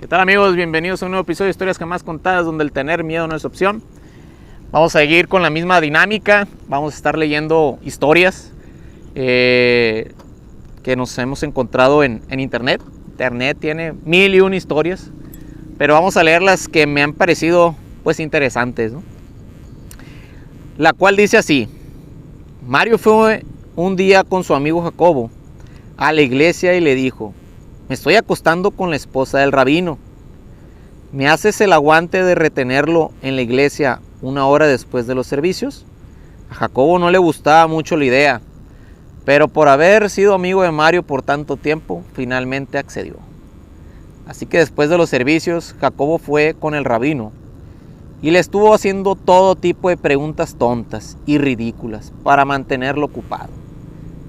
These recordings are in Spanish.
tal, amigos? Bienvenidos a un nuevo episodio de Historias Jamás Contadas, donde el tener miedo no es opción. Vamos a seguir con la misma dinámica. Vamos a estar leyendo historias que nos hemos encontrado en internet. Internet tiene 1001 historias, pero vamos a leer las que me han parecido pues interesantes, ¿no? La cual dice así: Mario fue un día con su amigo Jacobo a la iglesia y le dijo: me estoy acostando con la esposa del rabino. ¿Me haces el aguante de retenerlo en la iglesia una hora después de los servicios? A Jacobo no le gustaba mucho la idea, pero por haber sido amigo de Mario por tanto tiempo, finalmente accedió. Así que después de los servicios, Jacobo fue con el rabino y le estuvo haciendo todo tipo de preguntas tontas y ridículas para mantenerlo ocupado.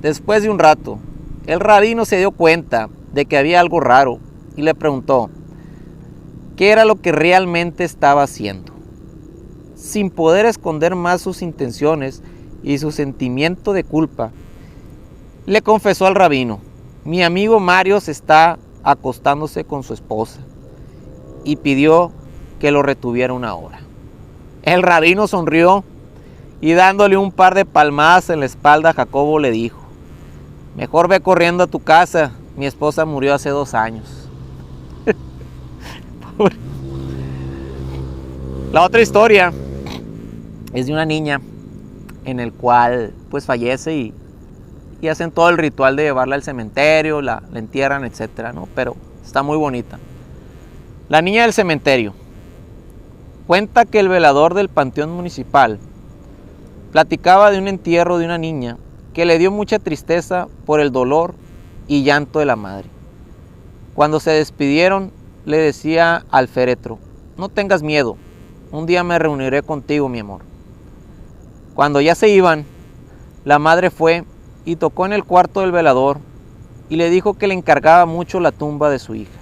Después de un rato, el rabino se dio cuenta de que había algo raro y le preguntó qué era lo que realmente estaba haciendo. Sin poder esconder más sus intenciones y su sentimiento de culpa, le confesó al rabino: mi amigo Mario se está acostándose con su esposa, y pidió que lo retuviera una hora. El rabino sonrió y dándole un par de palmadas en la espalda a Jacobo le dijo: mejor ve corriendo a tu casa, mi esposa murió hace 2 años. La otra historia es de una niña en el cual pues fallece y hacen todo el ritual de llevarla al cementerio, la entierran, etcétera, ¿no? Pero está muy bonita. La niña del cementerio cuenta que el velador del panteón municipal platicaba de un entierro de una niña que le dio mucha tristeza por el dolor y llanto de la madre. Cuando se despidieron, le decía al féretro: no tengas miedo, un día me reuniré contigo, mi amor. Cuando ya se iban, la madre fue y tocó en el cuarto del velador y le dijo que le encargaba mucho la tumba de su hija,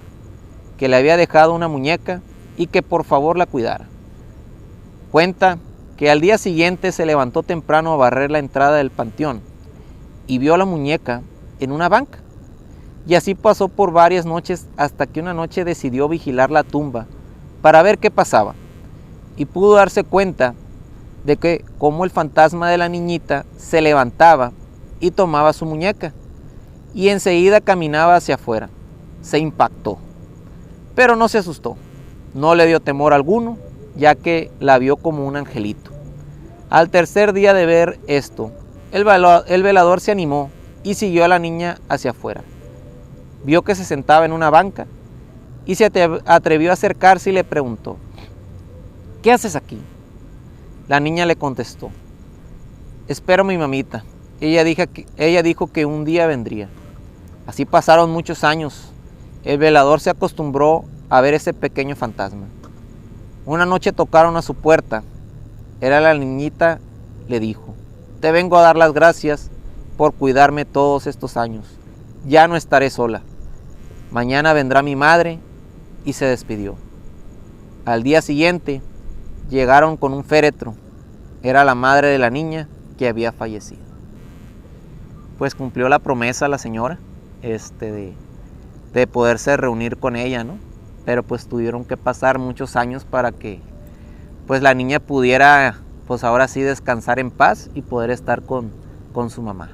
que le había dejado una muñeca y que por favor la cuidara. Cuenta que al día siguiente se levantó temprano a barrer la entrada del panteón y vio a la muñeca en una banca. Y así pasó por varias noches hasta que una noche decidió vigilar la tumba para ver qué pasaba. Y pudo darse cuenta de que como el fantasma de la niñita se levantaba y tomaba su muñeca y enseguida caminaba hacia afuera. Se impactó, pero no se asustó. No le dio temor alguno, ya que la vio como un angelito. Al tercer día de ver esto, el velador se animó y siguió a la niña hacia afuera. Vio que se sentaba en una banca y se atrevió a acercarse y le preguntó: ¿qué haces aquí? La niña le contestó: espero a mi mamita. Ella dijo que un día vendría. Así pasaron muchos años. El velador se acostumbró a ver ese pequeño fantasma. Una noche tocaron a su puerta. Era la niñita. Le dijo: te vengo a dar las gracias por cuidarme todos estos años. Ya no estaré sola. Mañana vendrá mi madre. Y se despidió. Al día siguiente llegaron con un féretro. Era la madre de la niña que había fallecido. Pues cumplió la promesa la señora de poderse reunir con ella, ¿no? Pero pues tuvieron que pasar muchos años para que pues la niña pudiera pues ahora sí descansar en paz y poder estar con su mamá.